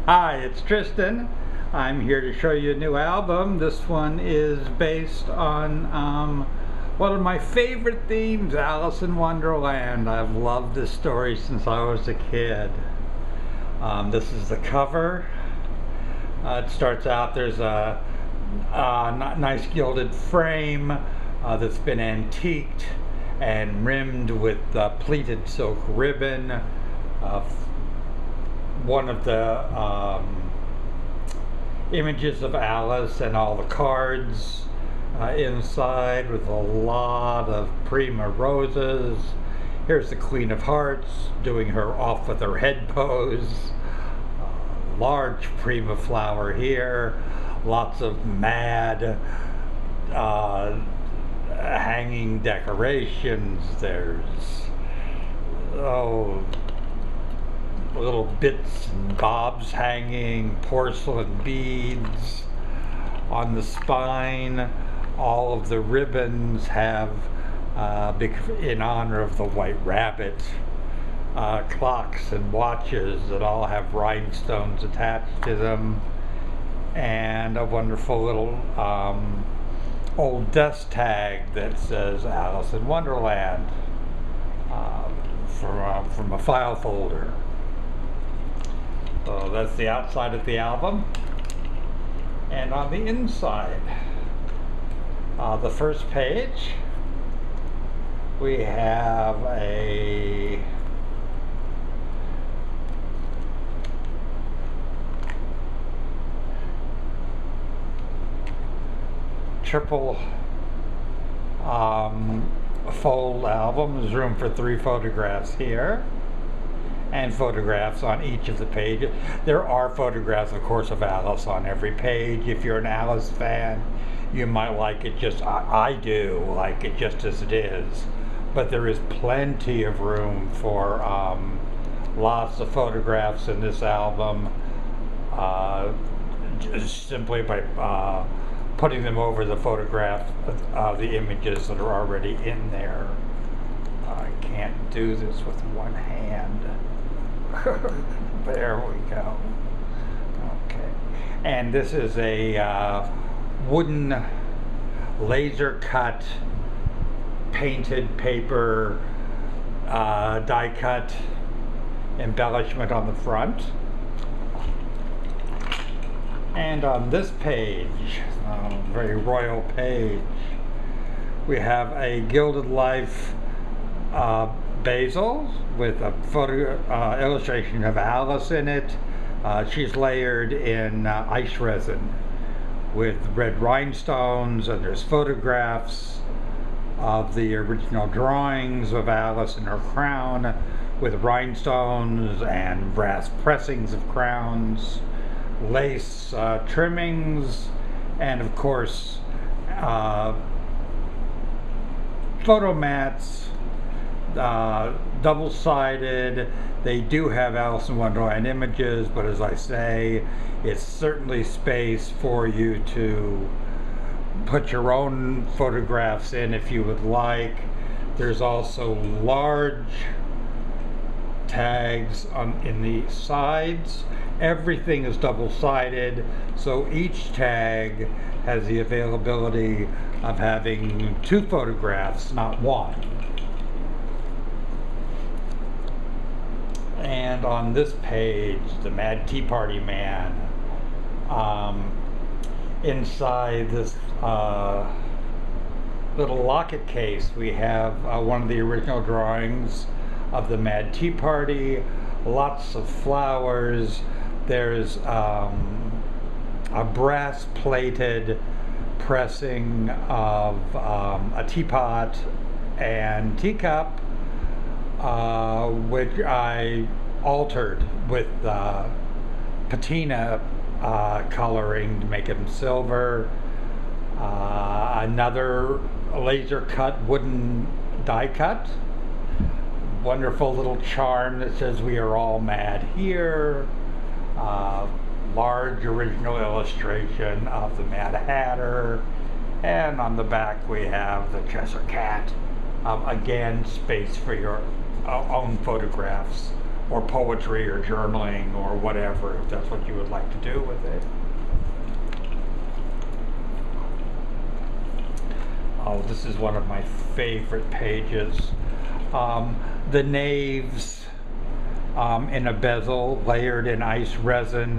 Hi, it's Tristan. I'm here to show you a new album. This one is based on one of my favorite themes, Alice in Wonderland. I've loved this story since I was a kid. This is the cover. It starts out, there's a nice gilded frame that's been antiqued and rimmed with pleated silk ribbon. One of the images of Alice and all the cards inside with a lot of prima roses. Here's the Queen of Hearts doing her off with her head pose. Large prima flower here. Lots of mad hanging decorations. There's little bits and bobs hanging, porcelain beads on the spine. All of the ribbons have, in honor of the White Rabbit, clocks and watches that all have rhinestones attached to them, and a wonderful little old desk tag that says Alice in Wonderland from a file folder. So that's the outside of the album. And on the inside, the first page, we have a triple fold album. There's room for 3 photographs here, and photographs on each of the pages. There are photographs, of course, of Alice on every page. If you're an Alice fan, you might like it just, I do like it just as it is. But there is plenty of room for lots of photographs in this album, just simply by putting them over the photograph, the images that are already in there. I can't do this with one hand. There we go. Okay. And this is a wooden laser cut painted paper die cut embellishment on the front. And on this page, very royal page, we have a gilded life basil with a photo illustration of Alice in it. She's layered in ice resin with red rhinestones, and there's photographs of the original drawings of Alice and her crown with rhinestones and brass pressings of crowns, lace trimmings, and of course photo mats. Double-sided. They do have Alice in Wonderland images, but as I say, it's certainly space for you to put your own photographs in if you would like. There's also large tags in the sides. Everything is double-sided, so each tag has the availability of having 2 photographs, not 1. And on this page, the Mad Tea Party Man, inside this little locket case, we have one of the original drawings of the Mad Tea Party, lots of flowers. There's a brass plated pressing of a teapot and teacup, which I altered with patina coloring to make them silver. Another laser cut wooden die cut. Wonderful little charm that says "We are all mad here." Large original illustration of the Mad Hatter, and on the back we have the Cheshire Cat. Again, space for your own photographs or poetry or journaling or whatever, if that's what you would like to do with it. Oh, this is one of my favorite pages. The naves in a bezel, layered in ice resin,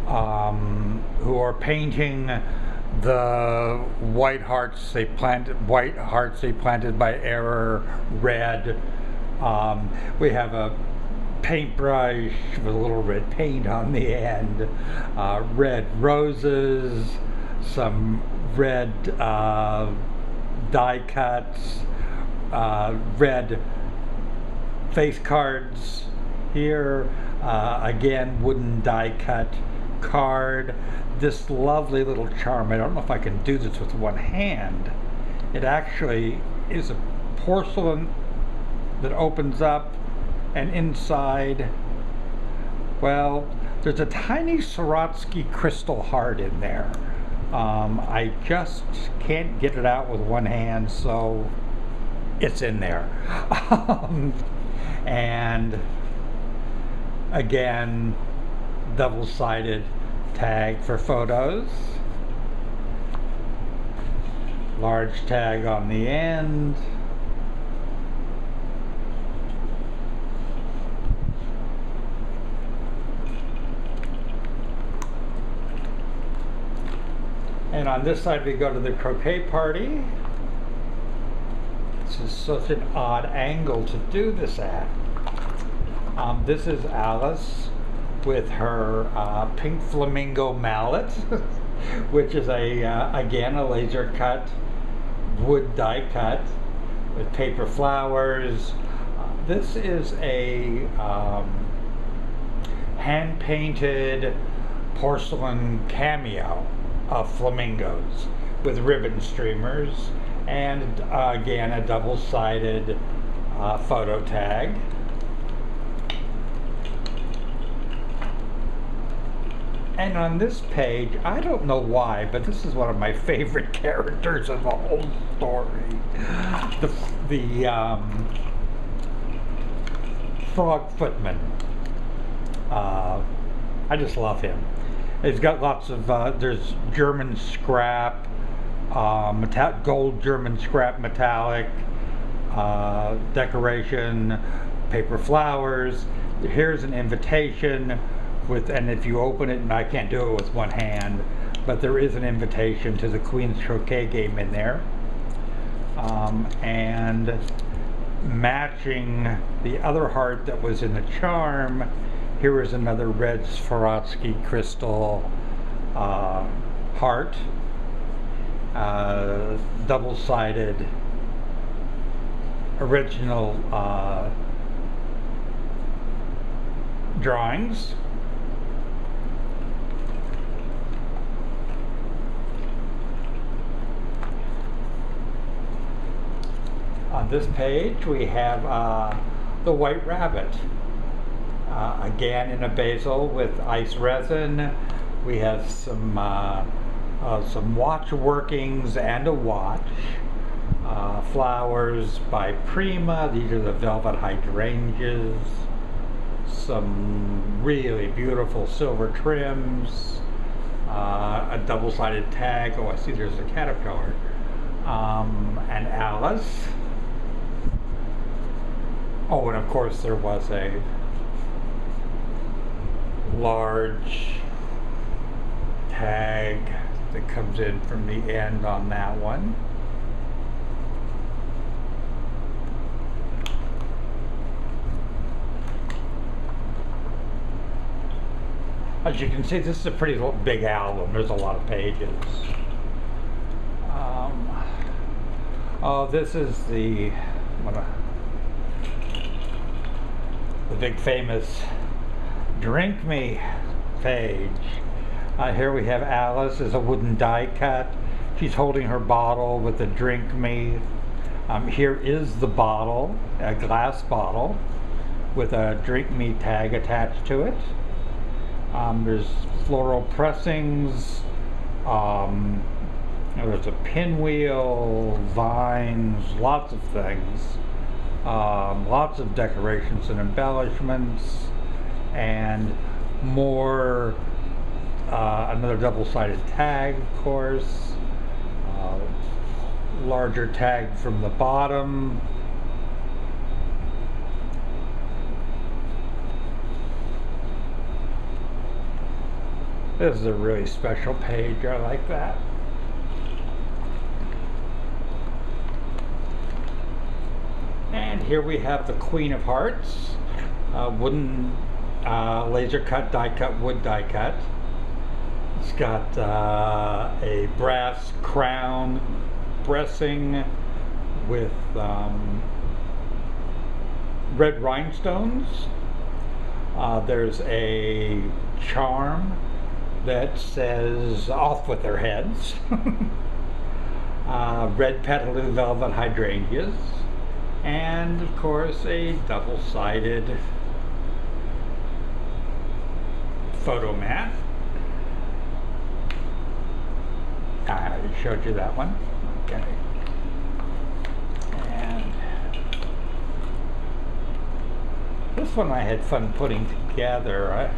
who are painting the white hearts they planted by error red. We have a paintbrush with a little red paint on the end, red roses, some red die cuts, red face cards here, again wooden die cut card. This lovely little charm, I don't know if I can do this with one hand. It actually is a porcelain that opens up, and inside, well, there's a tiny Swarovski crystal heart in there. I just can't get it out with one hand, so it's in there. And again, double-sided tag for photos, large tag on the end, and on this side we go to the croquet party. This is such an odd angle to do this at. This is Alice with her pink flamingo mallet, which is again a laser cut wood die cut with paper flowers. This is a hand painted porcelain cameo of flamingos with ribbon streamers, and again a double-sided photo tag. And on this page, I don't know why, but this is one of my favorite characters in the whole story. The frog footman. I just love him. He's got lots of, there's German scrap, gold German scrap metallic, decoration, paper flowers. Here's an invitation with, and if you open it, and I can't do it with one hand, but there is an invitation to the Queen's Croquet game in there. And matching the other heart that was in the charm, here is another red Swarovski crystal heart, double-sided original drawings. On this page we have the white rabbit, again in a basil with ice resin. We have some watch workings and a watch. Flowers by Prima. These are the velvet hydrangeas. Some really beautiful silver trims. A double-sided tag. Oh, I see there's a caterpillar. And Alice. Oh, and of course there was a large tag that comes in from the end on that one. As you can see, this is a pretty big album. There's a lot of pages. Oh, this is the big famous Drink Me page. Here we have Alice as a wooden die cut. She's holding her bottle with the Drink Me. Here is the bottle, a glass bottle with a Drink Me tag attached to it. There's floral pressings. There's a pinwheel, vines, lots of things. Lots of decorations and embellishments, and more, another double-sided tag, of course, larger tag from the bottom. This is a really special page. I like that. And here we have the Queen of Hearts, wooden, laser cut, die cut, wood die cut. It's got a brass crown bracing with red rhinestones. There's a charm that says "off with their heads." Red petaled velvet hydrangeas, and of course a double-sided photo mat. I showed you that one. Okay. And this one I had fun putting together.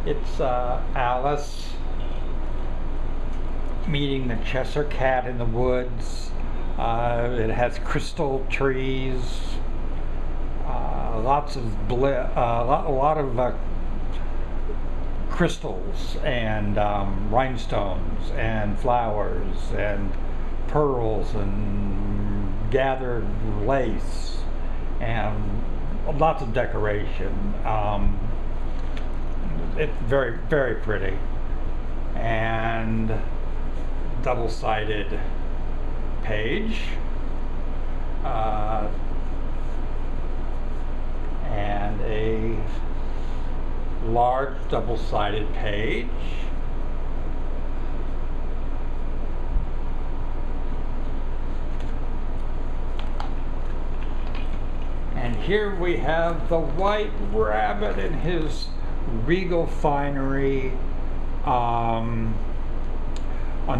It's Alice meeting the Cheshire Cat in the woods. It has crystal trees, lots of a lot of crystals and rhinestones and flowers and pearls and gathered lace and lots of decoration. It's very, very pretty, and double-sided page, and a large double-sided page. And here we have the White Rabbit in his regal finery, on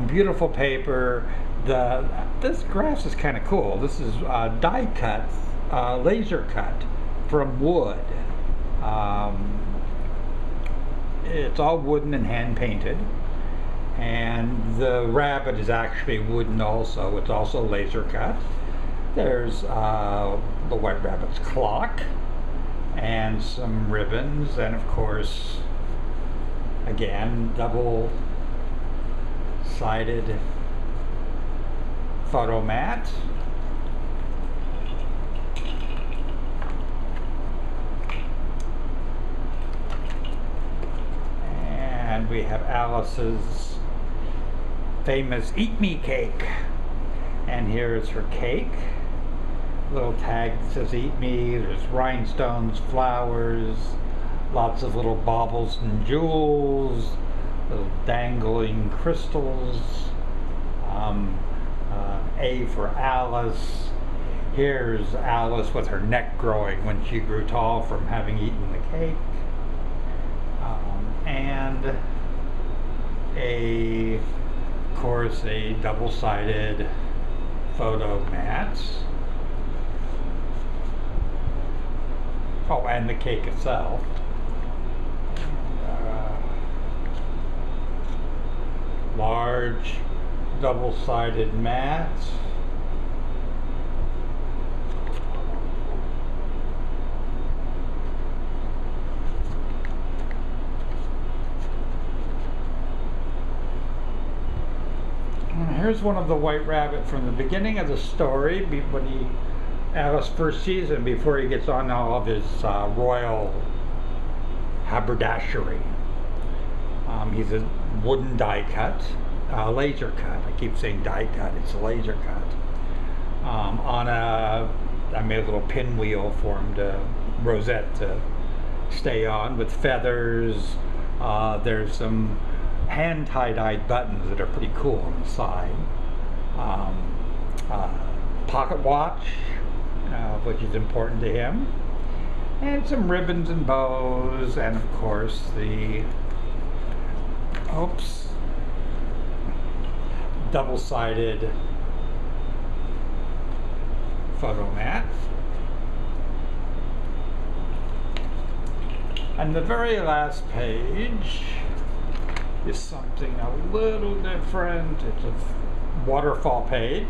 beautiful paper. This grass is kind of cool. This is die cut, laser cut from wood. It's all wooden and hand painted, and the rabbit is actually wooden also. It's also laser cut. There's the White Rabbit's clock and some ribbons, and of course, again, double-sided photo mat. And we have Alice's famous Eat Me cake. And here is her cake. Little tag that says "Eat Me." There's rhinestones, flowers, lots of little baubles and jewels, little dangling crystals. A for Alice. Here's Alice with her neck growing when she grew tall from having eaten the cake. And of course, a double-sided photo mat. Oh, and the cake itself. Large double-sided mat. And here's one of the White Rabbit from the beginning of the story, when Alice first sees him before he gets on all of his royal haberdashery. He's a wooden die cut, laser cut. I keep saying die cut, it's a laser cut. I made a little pinwheel for him rosette to stay on with feathers. There's some hand tie-dyed buttons that are pretty cool on the side. Pocket watch, which is important to him, and some ribbons and bows, and of course the double-sided photo mat. And the very last page is something a little different. It's a waterfall page.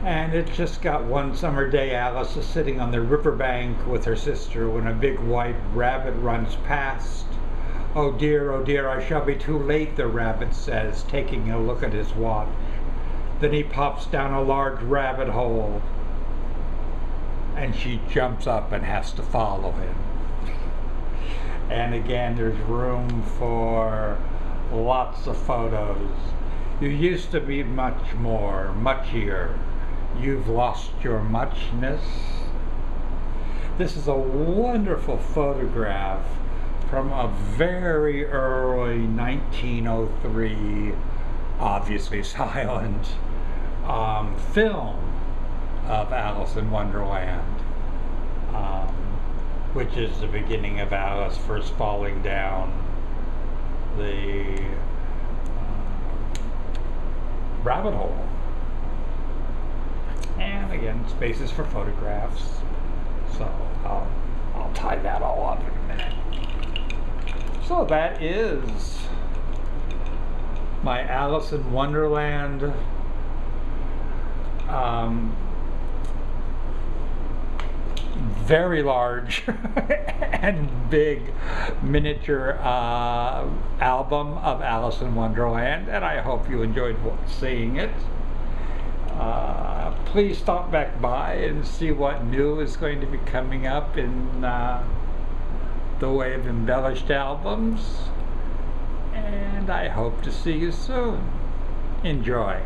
And it's just got one summer day. Alice is sitting on the riverbank with her sister when a big white rabbit runs past. Oh dear, I shall be too late, the rabbit says, taking a look at his watch. Then he pops down a large rabbit hole, and she jumps up and has to follow him. And again, there's room for lots of photos. You used to be much more, muchier. You've lost your muchness. This is a wonderful photograph from a very early 1903, obviously silent, film of Alice in Wonderland, which is the beginning of Alice first falling down the rabbit hole. And again, spaces for photographs. So I'll tie that all up in a minute. So that is my Alice in Wonderland very large and big miniature album of Alice in Wonderland, and I hope you enjoyed seeing it. Please stop back by and see what new is going to be coming up in the way of embellished albums, and I hope to see you soon. Enjoy.